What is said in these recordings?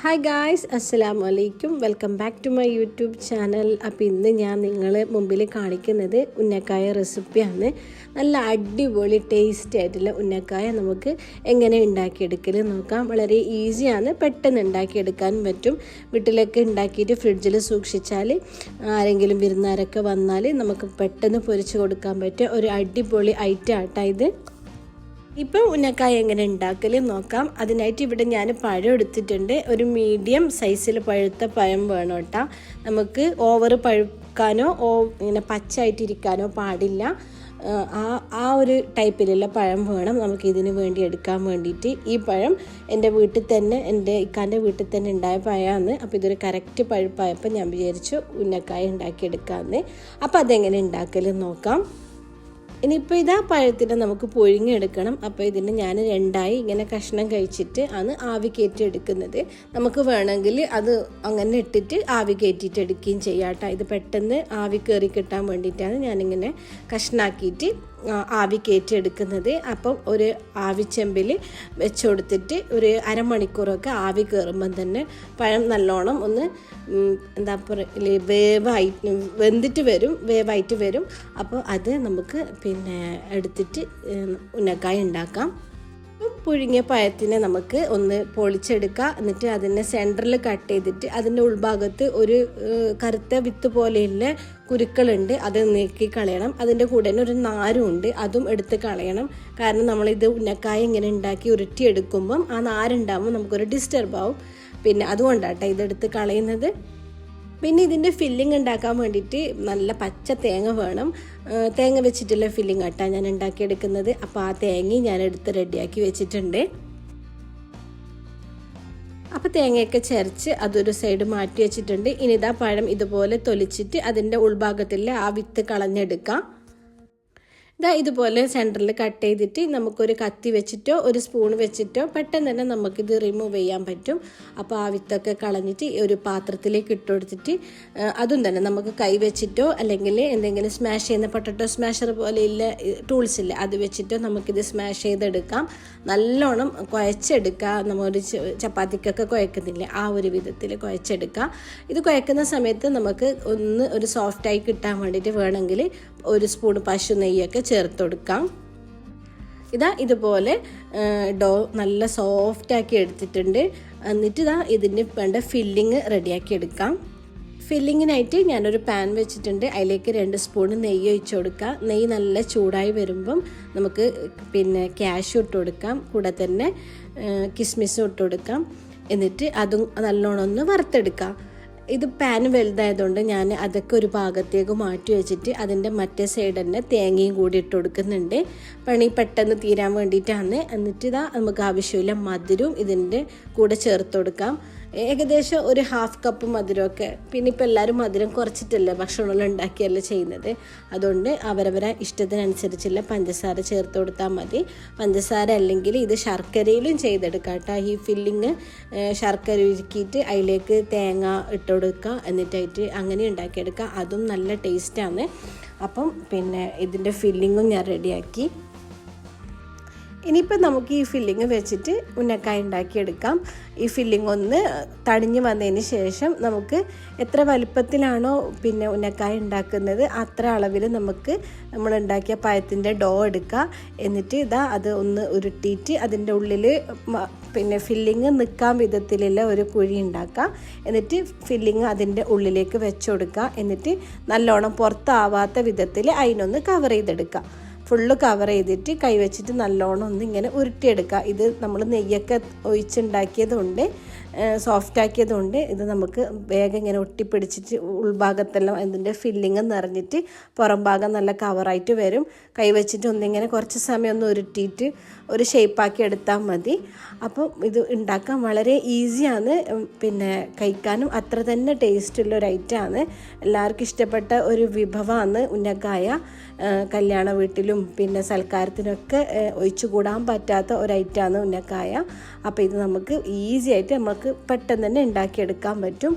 Hi guys, അസ്സലാമു അലൈക്കും. Welcome back to my YouTube channel. അപ്പോൾ ഇന്ന് ഞാൻ നിങ്ങളെ മുമ്പിൽ കാണിക്കുന്നത് ഉന്നക്കായ റെസിപ്പിയാണ്. നല്ല അടിപൊളി ടേസ്റ്റി ആയിട്ടുള്ള ഉന്നക്കായ നമുക്ക് എങ്ങനെ ഉണ്ടാക്കിയെടുക്കൽ നോക്കാം. വളരെ ഈസിയാണ്, പെട്ടെന്ന് ഉണ്ടാക്കിയെടുക്കാനും പറ്റും. വീട്ടിലൊക്കെ ഉണ്ടാക്കിയിട്ട് ഫ്രിഡ്ജിൽ സൂക്ഷിച്ചാൽ ആരെങ്കിലും വിരുന്നാരൊക്കെ വന്നാൽ നമുക്ക് പെട്ടെന്ന് പൊരിച്ച് കൊടുക്കാൻ പറ്റിയ ഒരു അടിപൊളി ഐറ്റം ആട്ടോ ഇത്. ഇപ്പോൾ ഉന്നക്കായ എങ്ങനെ ഉണ്ടാക്കൽ നോക്കാം. അതിനായിട്ട് ഇവിടെ ഞാൻ പഴം എടുത്തിട്ടുണ്ട്. ഒരു മീഡിയം സൈസിൽ പഴുത്ത പഴം വേണം കേട്ടോ. നമുക്ക് ഓവർ പഴുക്കാനോ ഇങ്ങനെ പച്ചയായിട്ടിരിക്കാനോ പാടില്ല. ആ ഒരു ടൈപ്പിലുള്ള പഴം വേണം നമുക്ക് ഇതിന് വേണ്ടി എടുക്കാൻ വേണ്ടിയിട്ട്. ഈ പഴം എൻ്റെ വീട്ടിൽ തന്നെ, എൻ്റെ ഇക്കാൻ്റെ വീട്ടിൽ തന്നെ ഉണ്ടായ പഴമാണ്. അപ്പോൾ ഇതൊരു കറക്റ്റ് പഴുപ്പായപ്പോൾ ഞാൻ വിചാരിച്ചു ഉന്നക്കായ ഉണ്ടാക്കിയെടുക്കാമെന്ന്. അപ്പോൾ അതെങ്ങനെ ഉണ്ടാക്കൽ നോക്കാം. ഇനിയിപ്പോൾ ഇതാ പഴത്തിനെ നമുക്ക് പുഴുങ്ങിയെടുക്കണം. അപ്പോൾ ഇതിന് ഞാൻ രണ്ടായി ഇങ്ങനെ കഷ്ണം കഴിച്ചിട്ട് ആണ് ആവി കയറ്റി എടുക്കുന്നത്. നമുക്ക് വേണമെങ്കിൽ അത് അങ്ങനെ ഇട്ടിട്ട് ആവി കയറ്റിയിട്ട് എടുക്കുകയും ചെയ്യാം കേട്ടോ. ഇത് പെട്ടെന്ന് ആവി കയറി കിട്ടാൻ വേണ്ടിയിട്ടാണ് ഞാനിങ്ങനെ കഷ്ണാക്കിയിട്ട് ആവി കയറ്റി എടുക്കുന്നത്. അപ്പം ഒരു ആവിച്ചെമ്പിൽ വെച്ച് കൊടുത്തിട്ട് ഒരു അരമണിക്കൂറൊക്കെ ആവി കയറുമ്പം തന്നെ പഴം നല്ലോണം ഒന്ന് എന്താ പറയുക വേവായിട്ട് വരും. അപ്പോൾ അത് നമുക്ക് എടുത്തിട്ട് ഉന്നക്കായ ഉണ്ടാക്കാം. പുഴുങ്ങിയ പഴത്തിനെ നമുക്ക് ഒന്ന് പൊളിച്ചെടുക്കുക. എന്നിട്ട് അതിനെ സെൻറ്ററിൽ കട്ട് ചെയ്തിട്ട് അതിൻ്റെ ഉൾഭാഗത്ത് ഒരു കറുത്ത വിത്ത് പോലെയുള്ള കുരുക്കളുണ്ട്, അത് നീക്കി കളയണം. അതിൻ്റെ കൂടെ തന്നെ ഒരു നാരും ഉണ്ട്, അതും എടുത്ത് കളയണം. കാരണം നമ്മളിത് ഉന്നക്കായ ഇങ്ങനെ ഉണ്ടാക്കി ഉരുട്ടിയെടുക്കുമ്പം ആ നാരുണ്ടാകുമ്പോൾ നമുക്കൊരു ഡിസ്റ്റർബ് ആവും. അതുകൊണ്ടാട്ടോ ഇതെടുത്ത് കളയുന്നത്. പിന്നെ ഇതിൻ്റെ ഫില്ലിങ് ഉണ്ടാക്കാൻ വേണ്ടിയിട്ട് നല്ല പച്ച തേങ്ങ വേണം. തേങ്ങ വെച്ചിട്ടുള്ള ഫില്ലിങ് ആട്ടാ ഞാൻ ഉണ്ടാക്കിയെടുക്കുന്നത്. അപ്പോൾ ആ തേങ്ങ ഞാൻ എടുത്ത് റെഡിയാക്കി വെച്ചിട്ടുണ്ട്. അപ്പോൾ തേങ്ങയൊക്കെ ചരച്ച് അതൊരു സൈഡ് മാറ്റി വെച്ചിട്ടുണ്ട്. ഇനി ഇതാ പഴം ഇതുപോലെ തൊലിച്ചിട്ട് അതിൻ്റെ ഉൾഭാഗത്തിൽ ആ വിത്ത് കളഞ്ഞെടുക്കാം. ഇതുപോലെ സെൻറ്ററിൽ കട്ട് ചെയ്തിട്ട് നമുക്കൊരു കത്തി വെച്ചിട്ടോ ഒരു സ്പൂൺ വെച്ചിട്ടോ പെട്ടെന്ന് തന്നെ നമുക്കിത് റിമൂവ് ചെയ്യാൻ പറ്റും. അപ്പോൾ ആ വിത്തൊക്കെ കളഞ്ഞിട്ട് ഒരു പാത്രത്തിലേക്ക് ഇട്ട് കൊടുത്തിട്ട് അതും തന്നെ നമുക്ക് കൈ വെച്ചിട്ടോ അല്ലെങ്കിൽ എന്തെങ്കിലും സ്മാഷ് ചെയ്യുന്ന പൊട്ടറ്റോ സ്മാഷർ പോലെയുള്ള ടൂൾസ് ഇല്ല, അത് വെച്ചിട്ടോ നമുക്കിത് സ്മാഷ് ചെയ്തെടുക്കാം. നല്ലോണം കുഴച്ചെടുക്കുക. നമ്മളൊരു ചപ്പാത്തിക്കൊക്കെ കുഴക്കുന്നില്ല, ആ ഒരു വിധത്തിൽ കുഴച്ചെടുക്കുക. ഇത് കുഴക്കുന്ന സമയത്ത് നമുക്ക് ഒരു സോഫ്റ്റായി കിട്ടാൻ വേണ്ടിയിട്ട് വേണമെങ്കിൽ ഒരു സ്പൂൺ പശു നെയ്യൊക്കെ ചേർത്ത് കൊടുക്കാം. ഇതുപോലെ ഡോ നല്ല സോഫ്റ്റാക്കി എടുത്തിട്ടുണ്ട്. എന്നിട്ട് ഇതിന് വേണ്ട ഫില്ലിങ് റെഡിയാക്കി എടുക്കാം. ഫില്ലിങ്ങിനായിട്ട് ഞാനൊരു പാൻ വെച്ചിട്ടുണ്ട്. അതിലേക്ക് 2 സ്പൂൺ നെയ്യ് ഒഴിച്ച് കൊടുക്കുക. നെയ്യ് നല്ല ചൂടായി വരുമ്പം നമുക്ക് കാഷ്യൂ ഇട്ട് കൊടുക്കാം. കൂടെ തന്നെ കിസ്മിസും ഇട്ട് കൊടുക്കാം. എന്നിട്ട് അതും നല്ലോണം ഒന്ന് വറുത്തെടുക്കാം. ഇത് പാൻ വലുതായതുകൊണ്ട് ഞാൻ അതൊക്കെ ഒരു ഭാഗത്തേക്ക് മാറ്റി വെച്ചിട്ട് അതിൻ്റെ മറ്റേ സൈഡ് തന്നെ തേങ്ങയും കൂടി ഇട്ട് കൊടുക്കുന്നുണ്ട്. പണി പെട്ടെന്ന് തീരാൻ വേണ്ടിയിട്ടാണ്. എന്നിട്ട് നമുക്ക് ആവശ്യമില്ല മധുരവും ഇതിൻ്റെ കൂടെ ചേർത്ത് കൊടുക്കാം. ഏകദേശം ഒരു 1/2 കപ്പ് മധുരമൊക്കെ. ഇപ്പോൾ എല്ലാവരും മധുരം കുറച്ചിട്ടല്ലേ ഭക്ഷണമെല്ലാം ഉണ്ടാക്കിയല്ലേ ചെയ്യുന്നത്. അതുകൊണ്ട് അവരവരെ ഇഷ്ടത്തിനനുസരിച്ചുള്ള പഞ്ചസാര ചേർത്ത് കൊടുത്താൽ മതി. പഞ്ചസാര അല്ലെങ്കിൽ ഇത് ശർക്കരയിലും ചെയ്തെടുക്കാം കേട്ടോ. ഈ ഫില്ലിങ് ശർക്കര ഉരുക്കിയിട്ട് അതിലേക്ക് തേങ്ങ ഇട്ട് കൊടുക്കുക. എന്നിട്ടായിട്ട് അങ്ങനെ ഉണ്ടാക്കിയെടുക്കുക. അതും നല്ല ടേസ്റ്റാണ്. അപ്പം ഇതിൻ്റെ ഫില്ലിങ്ങും ഞാൻ റെഡിയാക്കി. ഇനിയിപ്പോൾ നമുക്ക് ഈ ഫില്ലിങ് വെച്ചിട്ട് ഉന്നക്കായ ഉണ്ടാക്കിയെടുക്കാം. ഈ ഫില്ലിങ് ഒന്ന് തണിഞ്ഞ് വന്നതിന് ശേഷം നമുക്ക് എത്ര വലുപ്പത്തിലാണോ ഉന്നക്കായ ഉണ്ടാക്കുന്നത് അത്ര അളവിൽ നമുക്ക് നമ്മൾ ഉണ്ടാക്കിയ പഴത്തിൻ്റെ ഡോ എടുക്കുക. എന്നിട്ട് അത് ഒന്ന് ഉരുട്ടിയിട്ട് അതിൻ്റെ ഉള്ളിൽ ഫില്ലിങ് നിൽക്കാൻ വിധത്തിലുള്ള ഒരു കുഴി ഉണ്ടാക്കുക. എന്നിട്ട് ഫില്ലിങ് അതിൻ്റെ ഉള്ളിലേക്ക് വെച്ച് കൊടുക്കുക. എന്നിട്ട് നല്ലോണം പുറത്താവാത്ത വിധത്തിൽ അതിനൊന്ന് കവർ ചെയ്തെടുക്കുക. ഫുള്ള് കവർ ചെയ്തിട്ട് കൈ വെച്ചിട്ട് നല്ലോണം ഒന്ന് ഇങ്ങനെ ഉരുട്ടിയെടുക്കുക. ഇത് നമ്മൾ നെയ്യൊക്കെ ഒഴിച്ചുണ്ടാക്കിയതുകൊണ്ട് സോഫ്റ്റാക്കിയതുകൊണ്ട് ഇത് നമുക്ക് വേഗം ഇങ്ങനെ ഒട്ടിപ്പിടിച്ചിട്ട് ഉൾഭാഗത്തെല്ലാം ഇതിൻ്റെ ഫില്ലിങ് നിറഞ്ഞിട്ട് പുറം ഭാഗം നല്ല കവറായിട്ട് വരും. കൈ വെച്ചിട്ട് ഒന്നിങ്ങനെ കുറച്ച് സമയം ഒന്ന് ഉരുട്ടിയിട്ട് ഒരു ഷേപ്പാക്കി എടുത്താൽ മതി. അപ്പം ഇത് ഉണ്ടാക്കാൻ വളരെ ഈസിയാണ്. കഴിക്കാനും അത്ര തന്നെ ടേസ്റ്റുള്ള ഒരു ഐറ്റമാണ്. എല്ലാവർക്കും ഇഷ്ടപ്പെട്ട ഒരു വിഭവമാണ് ഉന്നക്കായ. കല്യാണ വീട്ടിലും സൽക്കാരത്തിനൊക്കെ ഒഴിച്ചുകൂടാൻ പറ്റാത്ത ഒരു ഐറ്റമാണ് ഉന്നക്കായ. അപ്പോൾ ഇത് നമുക്ക് ഈസി ആയിട്ട് നമുക്ക് പെട്ടെന്ന് തന്നെ ഉണ്ടാക്കിയെടുക്കാൻ പറ്റും.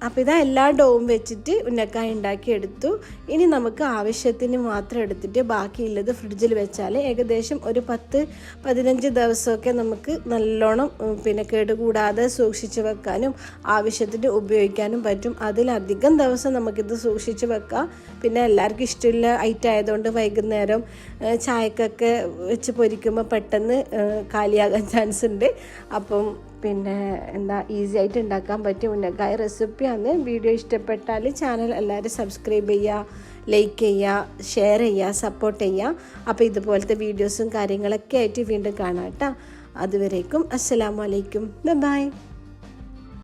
അപ്പോൾ ഇതാ എല്ലാ ഡോവും വെച്ചിട്ട് ഉന്നക്കായ ഉണ്ടാക്കിയെടുത്തു. ഇനി നമുക്ക് ആവശ്യത്തിന് മാത്രം എടുത്തിട്ട് ബാക്കിയുള്ളത് ഫ്രിഡ്ജിൽ വെച്ചാൽ ഏകദേശം ഒരു 10-15 ദിവസമൊക്കെ നമുക്ക് നല്ലോണം പിന്നെ കേടുകൂടാതെ സൂക്ഷിച്ച് വെക്കാനും ആവശ്യത്തിന് ഉപയോഗിക്കാനും പറ്റും. അതിലധികം ദിവസം നമുക്കിത് സൂക്ഷിച്ച് വെക്കാം. പിന്നെ എല്ലാവർക്കും ഇഷ്ടമുള്ള ഐറ്റം ആയതുകൊണ്ട് വൈകുന്നേരം ചായക്കൊക്കെ വെച്ച് പൊരിക്കുമ്പോൾ പെട്ടെന്ന് കാലിയാകാൻ ചാൻസ് ഉണ്ട്. അപ്പം പിന്നെ ഈസി ആയിട്ട് ഉണ്ടാക്കാൻ പറ്റിയ ഉന്നക്കായ റെസിപ്പിയാണ്. വീഡിയോ ഇഷ്ടപ്പെട്ടാൽ ചാനൽ എല്ലാവരും സബ്സ്ക്രൈബ് ചെയ്യുക, ലൈക്ക് ചെയ്യുക, ഷെയർ ചെയ്യുക, സപ്പോർട്ട് ചെയ്യുക. അപ്പോൾ ഇതുപോലത്തെ വീഡിയോസും കാര്യങ്ങളൊക്കെ ആയിട്ട് വീണ്ടും കാണാം കേട്ടോ. അതുവരേക്കും അസ്സലാമു അലൈക്കും, ബൈ.